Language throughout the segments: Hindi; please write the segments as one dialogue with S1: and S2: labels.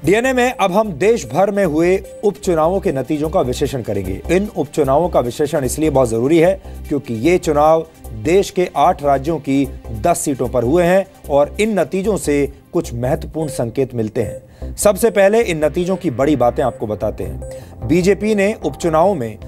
S1: डीएनए में अब हम देश भर में हुए उपचुनावों के नतीजों का विश्लेषण करेंगे। इन उपचुनावों का विश्लेषण इसलिए बहुत जरूरी है क्योंकि ये चुनाव देश के 8 राज्यों की 10 सीटों पर हुए हैं और इन नतीजों से कुछ महत्वपूर्ण संकेत मिलते हैं। सबसे पहले इन नतीजों की बड़ी बातें आपको बताते हैं। बीजेपी ने उपचुनावों में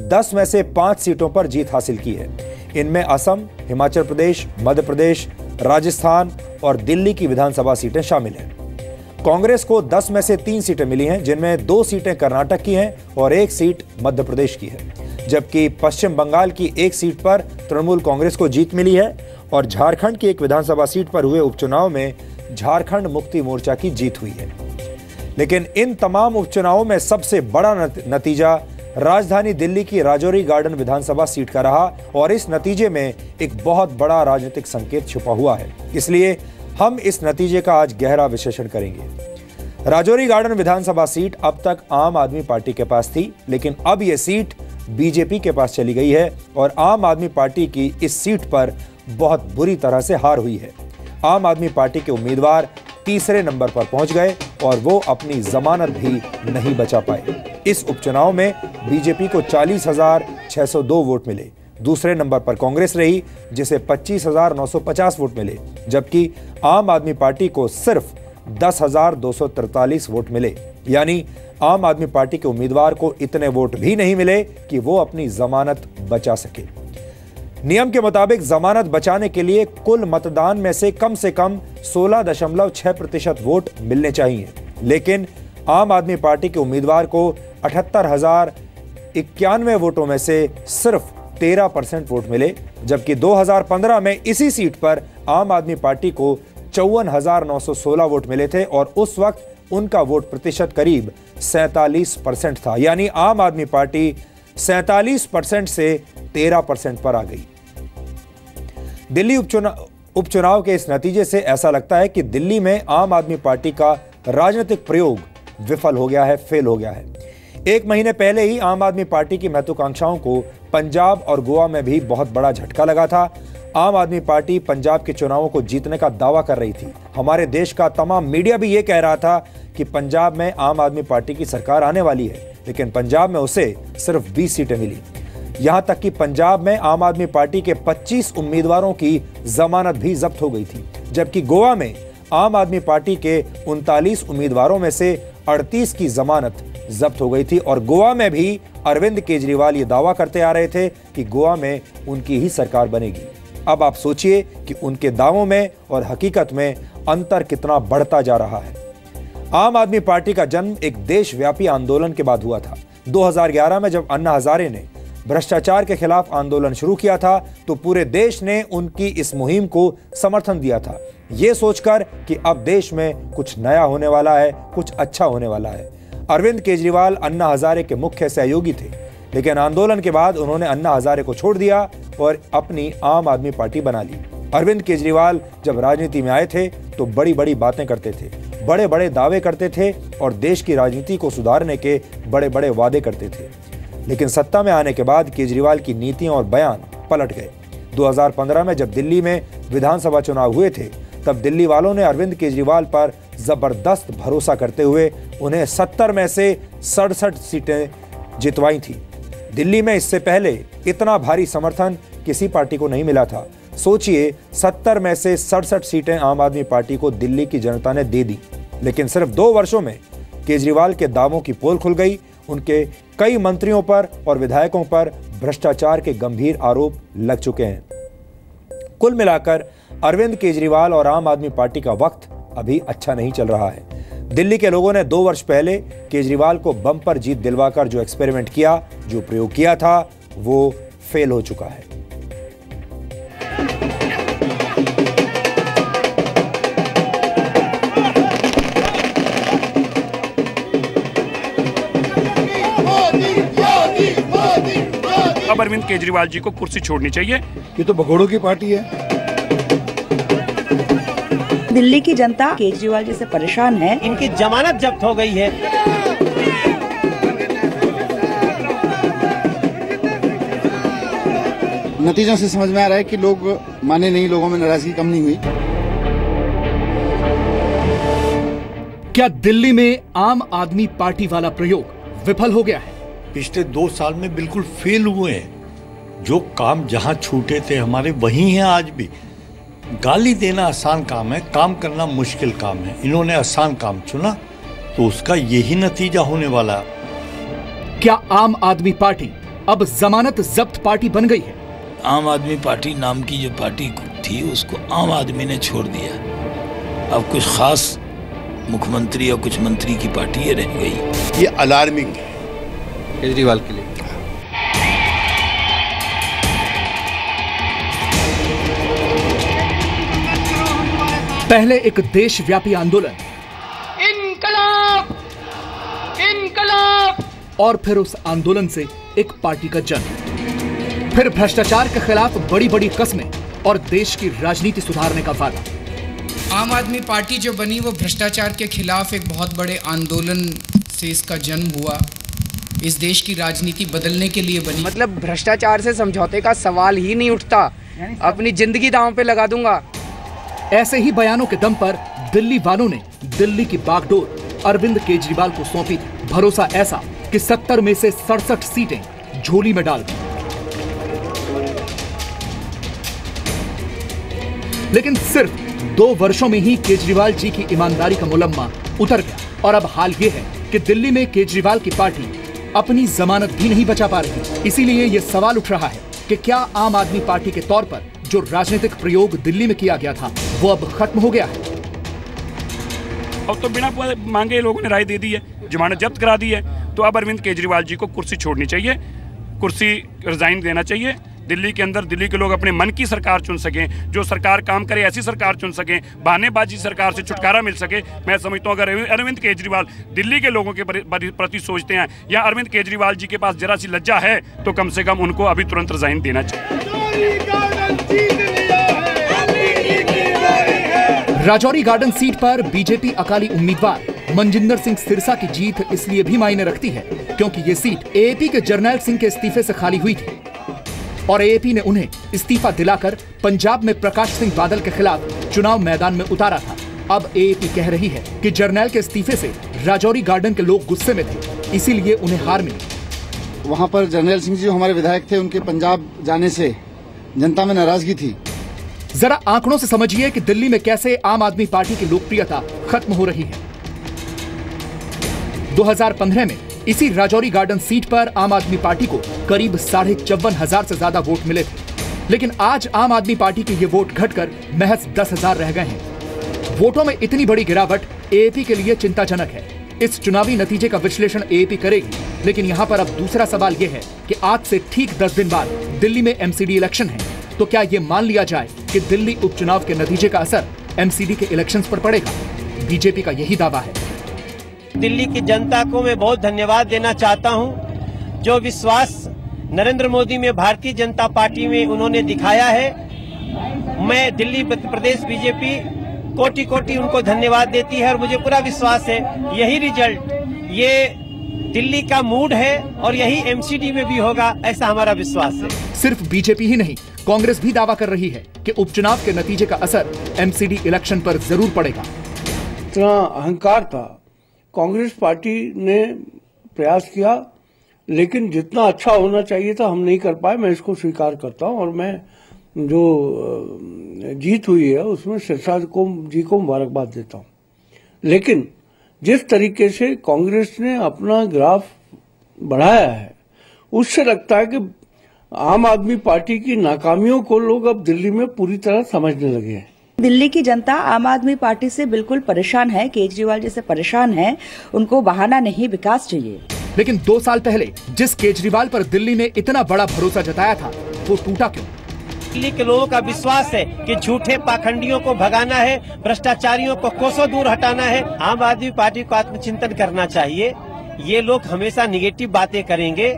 S1: 10 में से 5 सीटों पर जीत हासिल की है। इनमें असम, हिमाचल प्रदेश, मध्य प्रदेश, राजस्थान और दिल्ली की विधानसभा सीटें शामिल हैं। कांग्रेस को 10 में से 3 सीटें मिली हैं, जिनमें 2 सीटें कर्नाटक की हैं और 1 सीट मध्य प्रदेश की है। जबकि पश्चिम बंगाल की 1 सीट पर तृणमूल कांग्रेस को जीत मिली है और झारखंड की एक विधानसभा सीट पर हुए उपचुनाव में झारखंड मुक्ति मोर्चा की जीत हुई है। लेकिन इन तमाम उपचुनावों में सबसे बड़ा नतीजा राजधानी दिल्ली की राजौरी गार्डन विधानसभा सीट का रहा और इस नतीजे में एक बहुत बड़ा राजनीतिक संकेत छुपा हुआ है। इसलिए हम इस नतीजे का आज गहरा विश्लेषण करेंगे। राजौरी गार्डन विधानसभा सीट अब तक आम आदमी पार्टी के पास थी, लेकिन अब यह सीट बीजेपी के पास चली गई है और आम आदमी पार्टी की इस सीट पर बहुत बुरी तरह से हार हुई है। आम आदमी पार्टी के उम्मीदवार तीसरे नंबर पर पहुंच गए और वो अपनी जमानत भी नहीं बचा पाए। इस उपचुनाव में बीजेपी को 40,602 वोट मिले। दूसरे नंबर पर कांग्रेस रही, जिसे 25,950 वोट मिले, जबकि आम आदमी पार्टी को सिर्फ 10,243 वोट मिले। यानी आम आदमी पार्टी के उम्मीदवार को इतने वोट भी नहीं मिले कि वो अपनी जमानत बचा सके। नियम के मुताबिक जमानत बचाने के लिए कुल मतदान में से कम 16.6% वोट मिलने चाहिए, लेकिन आम आदमी पार्टी के उम्मीदवार को 78,091 वोटों में से सिर्फ 13% वोट मिले। जबकि 2015 में इसी सीट पर आम आदमी पार्टी को 54,916 वोट मिले थे और उस वक्त उनका वोट प्रतिशत करीब 47% था। यानी आम आदमी पार्टी 47% से 13% पर आ गई। दिल्ली उपचुनाव के इस नतीजे से ऐसा लगता है कि दिल्ली में आम आदमी पार्टी का राजनीतिक प्रयोग विफल हो गया है, फेल हो गया है। 1 महीने पहले ही आम आदमी पार्टी की महत्वाकांक्षाओं को पंजाब और गोवा में भी बहुत बड़ा झटका लगा था। आम आदमी पार्टी पंजाब के चुनावों को जीतने का दावा कर रही थी। हमारे देश का तमाम मीडिया भी ये कह रहा था कि पंजाब में आम आदमी पार्टी की सरकार आने वाली है, लेकिन पंजाब में उसे सिर्फ 20 सीटें मिली। यहां तक कि पंजाब में आम आदमी पार्टी के 25 उम्मीदवारों की जमानत भी जब्त हो गई थी, जबकि गोवा में आम आदमी पार्टी के 39 उम्मीदवारों में से 38 की जमानत जब्त हो गई थी और गोवा में भी अरविंद केजरीवाल ये दावा करते आ रहे थे कि गोवा में उनकी ही सरकार बनेगी। अब आप सोचिए कि उनके दावों में और हकीकत में अंतर कितना बढ़ता जा रहा है। आम आदमी पार्टी का जन्म एक देशव्यापी आंदोलन के बाद हुआ था। 2011 में जब अन्ना हजारे ने भ्रष्टाचार के खिलाफ आंदोलन शुरू किया था तो पूरे देश ने उनकी इस मुहिम को समर्थन दिया था, ये सोचकर कि अब देश में कुछ नया होने वाला है, कुछ अच्छा होने वाला है। अरविंद केजरीवाल अन्ना हजारे के मुख्य सहयोगी थे, लेकिन आंदोलन के बाद उन्होंने अन्ना हजारे को छोड़ दिया और अपनी आम आदमी पार्टी बना ली। अरविंद केजरीवाल जब राजनीति में आए थे तो बड़ी बड़ी बातें करते थे, बड़े बड़े दावे करते थे और देश की राजनीति को सुधारने के बड़े बड़े वादे करते थे। लेकिन सत्ता में आने के बाद केजरीवाल की नीतियां और बयान पलट गए। 2015 में जब दिल्ली में विधानसभा चुनाव हुए थे, तब दिल्ली वालों ने अरविंद केजरीवाल पर जबरदस्त भरोसा करते हुए उन्हें 70 में से 67 सीटें जितवाई थी। दिल्ली में इससे पहले इतना भारी समर्थन किसी पार्टी को नहीं मिला था। सोचिए, 70 में से 67 सीटें आम आदमी पार्टी को दिल्ली की जनता ने दे दी। लेकिन सिर्फ 2 वर्षों में केजरीवाल के दावों की पोल खुल गई। उनके कई मंत्रियों पर और विधायकों पर भ्रष्टाचार के गंभीर आरोप लग चुके हैं। कुल मिलाकर अरविंद केजरीवाल और आम आदमी पार्टी का वक्त अभी अच्छा नहीं चल रहा है। दिल्ली के लोगों ने 2 वर्ष पहले केजरीवाल को बम्पर जीत दिलवाकर जो एक्सपेरिमेंट किया, जो प्रयोग किया था, वो फेल हो चुका है।
S2: अब अरविंद केजरीवाल जी को कुर्सी छोड़नी चाहिए।
S3: ये तो भगोड़ों की पार्टी है।
S4: दिल्ली की जनता केजरीवाल जी से परेशान है।
S5: इनकी जमानत जब्त हो गई है।
S3: नतीजों से समझ में आ रहा है कि लोग माने नहीं, लोगों में नाराजगी कम नहीं हुई।
S6: क्या दिल्ली में आम आदमी पार्टी वाला प्रयोग विफल हो गया है?
S7: पिछले 2 साल में बिल्कुल फेल हुए हैं। जो काम जहां छूटे थे हमारे वही हैं आज भी। गाली देना आसान काम है, काम करना मुश्किल काम है। इन्होंने आसान काम चुना तो उसका यही नतीजा होने वाला।
S6: क्या आम आदमी पार्टी अब जमानत जब्त पार्टी बन गई है?
S8: आम आदमी पार्टी नाम की जो पार्टी थी उसको आम आदमी ने छोड़ दिया। अब कुछ खास मुख्यमंत्री और कुछ मंत्री की पार्टी ये रह गई।
S3: ये अलार्मिंग है
S9: केजरीवाल के लिए।
S6: पहले एक देशव्यापी आंदोलन,
S10: इनकलाब, इनकलाब,
S6: और फिर उस आंदोलन से एक पार्टी का जन्म, फिर भ्रष्टाचार के खिलाफ बड़ी बड़ी कस्में और देश की राजनीति सुधारने का वादा।
S11: आम आदमी पार्टी जो बनी वो भ्रष्टाचार के खिलाफ एक बहुत बड़े आंदोलन से इसका जन्म हुआ। इस देश की राजनीति बदलने के लिए बनी।
S12: मतलब भ्रष्टाचार से समझौते का सवाल ही नहीं उठता, अपनी जिंदगी दांव पे लगा दूंगा।
S6: ऐसे ही बयानों के दम पर दिल्ली वालों ने दिल्ली की बागडोर अरविंद केजरीवाल को सौंपी। भरोसा ऐसा कि 70 में से 67 सीटें झोली में डाल दी। लेकिन सिर्फ 2 वर्षों में ही केजरीवाल जी की ईमानदारी का मुलम्मा उतर गया और अब हाल ये है कि दिल्ली में केजरीवाल की पार्टी अपनी जमानत भी नहीं बचा पा रही। इसीलिए यह सवाल उठ रहा है कि क्या आम आदमी पार्टी के तौर पर जो राजनीतिक प्रयोग दिल्ली में किया गया था वो अब खत्म हो गया है?
S2: अब तो बिना मांगे लोगों ने राय दे दी है, जमानत जब्त करा दी है। तो अब अरविंद केजरीवाल जी को कुर्सी छोड़नी चाहिए, कुर्सी रिजाइन देना चाहिए। दिल्ली के अंदर दिल्ली के लोग अपने मन की सरकार चुन सकें, जो सरकार काम करे ऐसी सरकार चुन सकें, बहानेबाजी सरकार से छुटकारा मिल सके। मैं समझता हूँ अगर अरविंद केजरीवाल दिल्ली के लोगों के प्रति सोचते हैं या अरविंद केजरीवाल जी के पास जरा सी लज्जा है तो कम से कम उनको अभी तुरंत रिजाइन देना चाहिए।
S6: राजौरी गार्डन सीट पर बीजेपी अकाली उम्मीदवार मनजिंदर सिंह सिरसा की जीत इसलिए भी मायने रखती है क्योंकि ये सीट एएपी के जर्नैल सिंह के इस्तीफे से खाली हुई थी और एएपी ने उन्हें इस्तीफा दिलाकर पंजाब में प्रकाश सिंह बादल के खिलाफ चुनाव मैदान में उतारा था। अब एएपी कह रही है कि जर्नैल के इस्तीफे से राजौरी गार्डन के लोग गुस्से में थे, इसीलिए उन्हें हार मिली।
S3: वहाँ पर जर्नैल सिंह जी जो हमारे विधायक थे, उनके पंजाब जाने से जनता में नाराजगी थी।
S6: जरा आंकड़ों से समझिए कि दिल्ली में कैसे आम आदमी पार्टी की लोकप्रियता खत्म हो रही है। 2015 में इसी राजौरी गार्डन सीट पर आम आदमी पार्टी को करीब 54,500 से ज्यादा वोट मिले थे, लेकिन आज आम आदमी पार्टी के ये वोट घटकर महज 10,000 रह गए हैं। वोटों में इतनी बड़ी गिरावट एएपी के लिए चिंताजनक है। इस चुनावी नतीजे का विश्लेषण एएपी करेगी, लेकिन यहाँ पर अब दूसरा सवाल यह है कि आज से ठीक 10 दिन बाद दिल्ली में एमसीडी इलेक्शन है, तो क्या ये मान लिया जाए कि दिल्ली उपचुनाव के नतीजे का असर एमसीडी के इलेक्शंस पर पड़ेगा? बीजेपी का यही दावा है।
S5: दिल्ली की जनता को मैं बहुत धन्यवाद देना चाहता हूं, जो विश्वास नरेंद्र मोदी में, भारतीय जनता पार्टी में उन्होंने दिखाया है। मैं दिल्ली प्रदेश बीजेपी कोटि कोटि उनको धन्यवाद देती है और मुझे पूरा विश्वास है यही रिजल्ट, ये दिल्ली का मूड है और यही एमसीडी में भी होगा, ऐसा हमारा विश्वास है।
S6: सिर्फ बीजेपी ही नहीं, कांग्रेस भी दावा कर रही है कि उपचुनाव के नतीजे का असर एमसीडी इलेक्शन पर जरूर पड़ेगा।
S13: इतना अहंकार था, कांग्रेस पार्टी ने प्रयास किया, लेकिन जितना अच्छा होना चाहिए था हम नहीं कर पाए। मैं इसको स्वीकार करता हूं और मैं जो जीत हुई है उसमें सिरसा जी को मुबारकबाद देता हूं। लेकिन जिस तरीके से कांग्रेस ने अपना ग्राफ बढ़ाया है, उससे लगता है कि आम आदमी पार्टी की नाकामियों को लोग अब दिल्ली में पूरी तरह समझने लगे हैं।
S4: दिल्ली की जनता आम आदमी पार्टी से बिल्कुल परेशान है, केजरीवाल जैसे परेशान है। उनको बहाना नहीं, विकास चाहिए।
S6: लेकिन 2 साल पहले जिस केजरीवाल पर दिल्ली ने इतना बड़ा भरोसा जताया था, वो टूटा क्यों?
S5: दिल्ली के लोगों का विश्वास है कि झूठे पाखंडियों को भगाना है, भ्रष्टाचारियों को कोसों दूर हटाना है। आम आदमी पार्टी को आत्मचिंतन करना चाहिए। ये लोग हमेशा निगेटिव बातें करेंगे,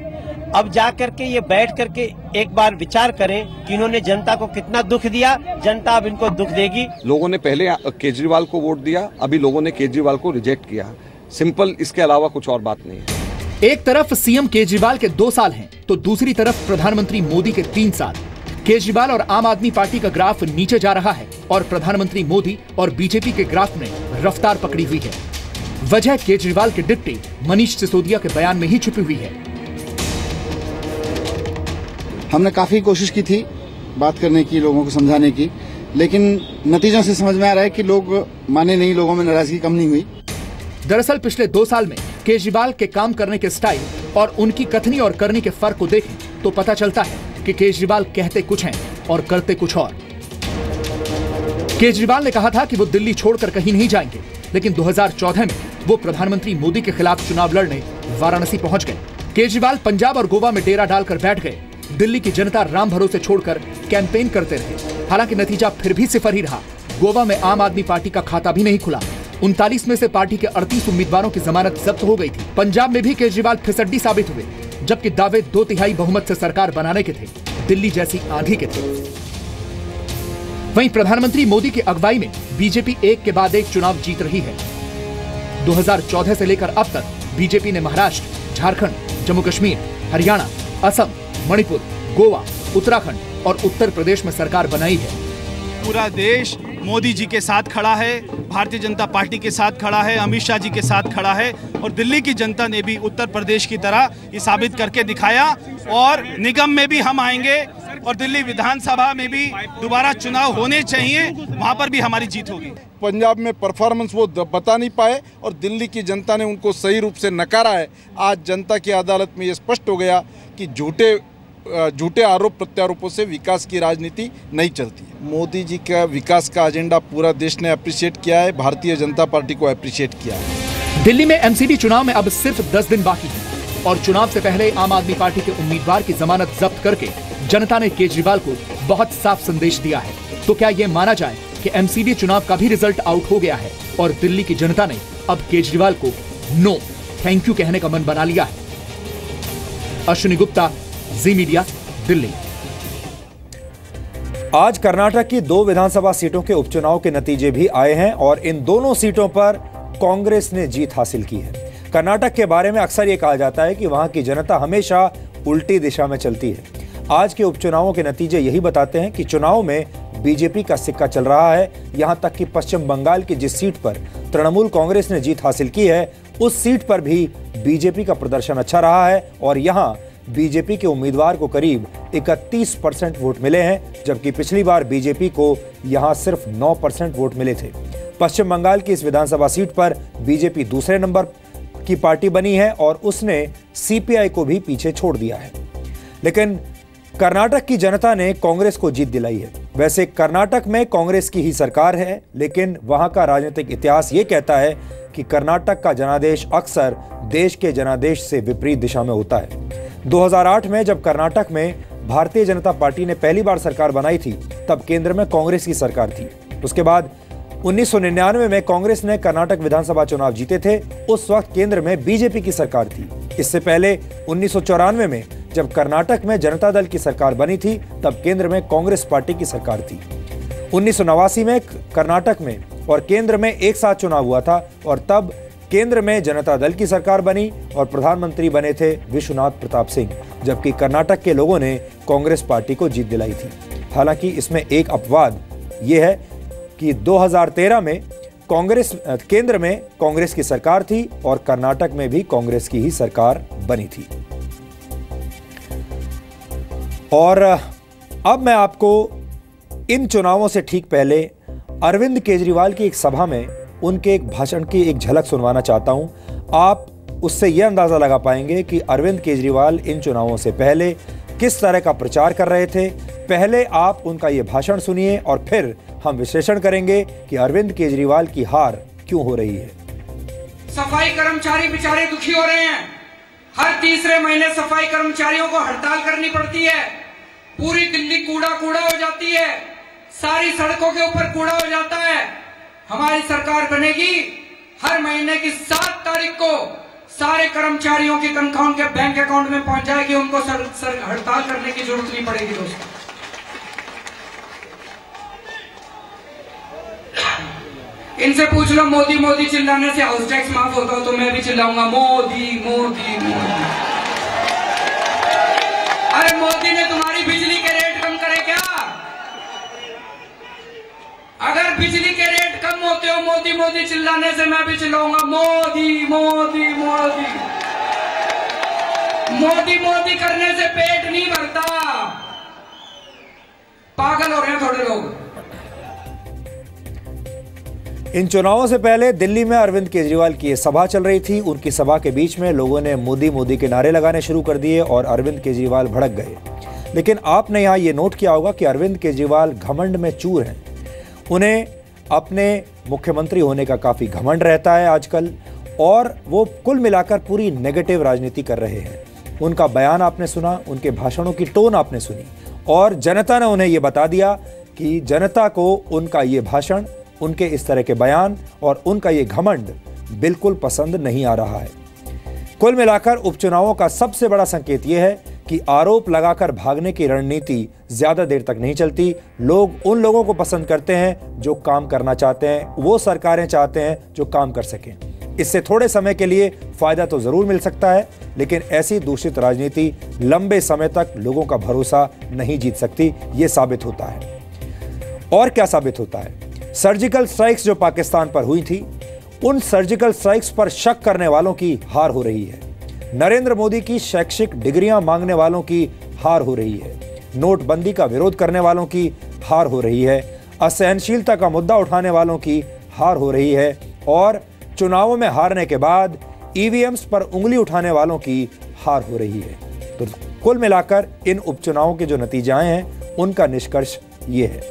S5: अब जा करके ये बैठ करके एक बार विचार करें कि इन्होंने जनता को कितना दुख दिया, जनता अब इनको दुख देगी।
S9: लोगों ने पहले केजरीवाल को वोट दिया, अभी लोगों ने केजरीवाल को रिजेक्ट किया, सिंपल, इसके अलावा कुछ और बात नहीं है।
S6: एक तरफ सीएम केजरीवाल के 2 साल हैं, तो दूसरी तरफ प्रधानमंत्री मोदी के 3 साल। केजरीवाल और आम आदमी पार्टी का ग्राफ नीचे जा रहा है और प्रधानमंत्री मोदी और बीजेपी के ग्राफ ने रफ्तार पकड़ी हुई है। वजह केजरीवाल के डिप्टी मनीष सिसोदिया के बयान में ही छुपी हुई है।
S3: हमने काफी कोशिश की थी बात करने की, लोगों को समझाने की, लेकिन नतीजों से समझ में आ रहा है कि लोग माने नहीं, लोगों में नाराजगी कम नहीं हुई।
S6: दरअसल पिछले 2 साल में केजरीवाल के काम करने के स्टाइल और उनकी कथनी और करनी के फर्क को देखें तो पता चलता है कि केजरीवाल कहते कुछ हैं और करते कुछ और। केजरीवाल ने कहा था कि वो दिल्ली छोड़कर कहीं नहीं जाएंगे, लेकिन 2014 में वो प्रधानमंत्री मोदी के खिलाफ चुनाव लड़ने वाराणसी पहुंच गए। केजरीवाल पंजाब और गोवा में डेरा डालकर बैठ गए। दिल्ली की जनता राम भरोसे छोड़कर कैंपेन करते रहे। हालांकि नतीजा फिर भी सिफर ही रहा। गोवा में आम आदमी पार्टी का खाता भी नहीं खुला। 39 में से पार्टी के 38 उम्मीदवारों की जमानत जब्त हो गई थी। पंजाब में भी केजरीवाल फिसड्डी साबित हुए, जबकि दावे 2/3 बहुमत से सरकार बनाने के थे, दिल्ली जैसी आंधी के थे। वहीं प्रधानमंत्री मोदी की अगुवाई में बीजेपी एक के बाद एक चुनाव जीत रही है। 2014 से लेकर अब तक बीजेपी ने महाराष्ट्र, झारखंड, जम्मू कश्मीर, हरियाणा, असम, मणिपुर, गोवा, उत्तराखंड और उत्तर प्रदेश में सरकार बनाई है।
S14: पूरा देश मोदी जी के साथ खड़ा है, भारतीय जनता पार्टी के साथ खड़ा है, अमित शाह जी के साथ खड़ा है और दिल्ली की जनता ने भी उत्तर प्रदेश की तरह ये साबित करके दिखाया। और निगम में भी हम आएंगे और दिल्ली विधानसभा में भी दोबारा चुनाव होने चाहिए, वहां पर भी हमारी जीत होगी।
S15: पंजाब में परफॉर्मेंस वो बता नहीं पाए और दिल्ली की जनता ने उनको सही रूप से नकारा है। आज जनता की अदालत में ये स्पष्ट हो गया कि झूठे आरोप प्रत्यारोपों से विकास की राजनीति नहीं चलती है। मोदी जी का विकास का एजेंडा पूरा देश ने अप्रिशिएट किया है, भारतीय जनता पार्टी को अप्रिशिएट किया है।
S6: दिल्ली में एमसीडी चुनाव में अब सिर्फ 10 दिन बाकी है और चुनाव से पहले आम आदमी पार्टी के उम्मीदवार की जमानत जब्त करके जनता ने केजरीवाल को बहुत साफ संदेश दिया है। तो क्या ये माना जाए कि एमसीडी चुनाव का भी रिजल्ट आउट हो गया है और दिल्ली की जनता ने अब केजरीवाल को नो थैंक यू कहने का मन बना लिया है? अश्विनी गुप्ता, जी मीडिया, दिल्ली।
S1: आज कर्नाटक की 2 विधानसभा सीटों के उपचुनाव के नतीजे भी आए हैं और इन दोनों सीटों पर कांग्रेस ने जीत हासिल की है। कर्नाटक के बारे में अक्सर यह कहा जाता है कि वहां की जनता हमेशा उल्टी दिशा में चलती है। आज के उपचुनावों के नतीजे यही बताते हैं कि चुनाव में बीजेपी का सिक्का चल रहा है। यहां तक कि पश्चिम बंगाल की जिस सीट पर तृणमूल कांग्रेस ने जीत हासिल की है, उस सीट पर भी बीजेपी का प्रदर्शन अच्छा रहा है और यहां बीजेपी के उम्मीदवार को करीब 31% वोट मिले हैं, जबकि पिछली बार बीजेपी को यहां सिर्फ 9% वोट मिले थे। पश्चिम बंगाल की इस विधानसभा सीट पर बीजेपी दूसरे नंबर की पार्टी बनी है और उसने सीपीआई को भी पीछे छोड़ दिया है। लेकिन कर्नाटक की जनता ने कांग्रेस को जीत दिलाई है। वैसे कर्नाटक में कांग्रेस की ही सरकार है, लेकिन वहां का राजनीतिक इतिहास ये कहता है कि कर्नाटक का जनादेश अक्सर देश के जनादेश से विपरीत दिशा में होता है। 2008 में जब कर्नाटक में भारतीय जनता पार्टी ने पहली बार सरकार बनाई थी, तब केंद्र में कांग्रेस की सरकार थी। उसके बाद 1999 में कांग्रेस ने कर्नाटक विधानसभा चुनाव जीते थे। उस वक्त केंद्र में बीजेपी की सरकार थी। इससे पहले 1994 में जब कर्नाटक में जनता दल की सरकार बनी थी, तब केंद्र में कांग्रेस पार्टी की सरकार थी। 1989 में कर्नाटक में और केंद्र में एक साथ चुनाव हुआ था और तब केंद्र में जनता दल की सरकार बनी और प्रधानमंत्री बने थे विश्वनाथ प्रताप सिंह, जबकि कर्नाटक के लोगों ने कांग्रेस पार्टी को जीत दिलाई थी। हालांकि इसमें एक अपवाद यह है कि 2013 में केंद्र में कांग्रेस की सरकार थी और कर्नाटक में भी कांग्रेस की ही सरकार बनी थी। और अब मैं आपको इन चुनावों से ठीक पहले अरविंद केजरीवाल की एक सभा में उनके एक भाषण की एक झलक सुनवाना चाहता हूं। आप उससे यह अंदाजा लगा पाएंगे कि अरविंद केजरीवाल इन चुनावों से पहले किस तरह का प्रचार कर रहे थे। पहले आप उनका यह भाषण सुनिए और फिर हम विश्लेषण करेंगे कि अरविंद केजरीवाल की हार क्यों हो रही है।
S11: सफाई कर्मचारी बेचारे दुखी हो रहे हैं। हर तीसरे महीने सफाई कर्मचारियों को हड़ताल करनी पड़ती है। पूरी दिल्ली कूड़ा कूड़ा हो जाती है। सारी सड़कों के ऊपर कूड़ा हो जाता है। हमारी सरकार बनेगी, हर महीने की 7 तारीख को सारे कर्मचारियों की तनख्वाह उनके बैंक अकाउंट में पहुंच जाएगी। उनको हड़ताल करने की जरूरत नहीं पड़ेगी। दोस्तों, इनसे पूछ लो, मोदी मोदी चिल्लाने से हाउस टैक्स माफ होता हो तो मैं भी चिल्लाऊंगा मोदी मोदी मोदी। अरे मोदी ने तुम्हारी बिजली के रेट कम करे क्या? अगर बिजली के रेट कम होते हो मोदी मोदी चिल्लाने से मैं भी चिल्लाऊंगा मोदी मोदी मोदी। मोदी मोदी करने से पेट नहीं भरता, पागल हो रहे हैं थोड़े लोग।
S1: इन चुनावों से पहले दिल्ली में अरविंद केजरीवाल की सभा चल रही थी। उनकी सभा के बीच में लोगों ने मोदी मोदी के नारे लगाने शुरू कर दिए और अरविंद केजरीवाल भड़क गए। लेकिन आपने यहां ये नोट किया होगा कि अरविंद केजरीवाल घमंड में चूर हैं। उन्हें अपने मुख्यमंत्री होने का काफी घमंड रहता है आजकल, और वो कुल मिलाकर पूरी नेगेटिव राजनीति कर रहे हैं। उनका बयान आपने सुना, उनके भाषणों की टोन आपने सुनी, और जनता ने उन्हें यह बता दिया कि जनता को उनका ये भाषण, उनके इस तरह के बयान और उनका ये घमंड बिल्कुल पसंद नहीं आ रहा है। कुल मिलाकर उपचुनावों का सबसे बड़ा संकेत यह है कि आरोप लगाकर भागने की रणनीति ज्यादा देर तक नहीं चलती। लोग उन लोगों को पसंद करते हैं जो काम करना चाहते हैं, वो सरकारें चाहते हैं जो काम कर सकें। इससे थोड़े समय के लिए फायदा तो जरूर मिल सकता है, लेकिन ऐसी दूषित राजनीति लंबे समय तक लोगों का भरोसा नहीं जीत सकती। ये साबित होता है। और क्या साबित होता है? सर्जिकल स्ट्राइक्स जो पाकिस्तान पर हुई थी, उन सर्जिकल स्ट्राइक्स पर शक करने वालों की हार हो रही है। नरेंद्र मोदी की शैक्षिक डिग्रियां मांगने वालों की हार हो रही है। नोटबंदी का विरोध करने वालों की हार हो रही है। असहनशीलता का मुद्दा उठाने वालों की हार हो रही है। और चुनावों में हारने के बाद ईवीएम्स पर उंगली उठाने वालों की हार हो रही है। तो कुल मिलाकर इन उपचुनावों के जो नतीजे आए हैं, उनका निष्कर्ष ये है।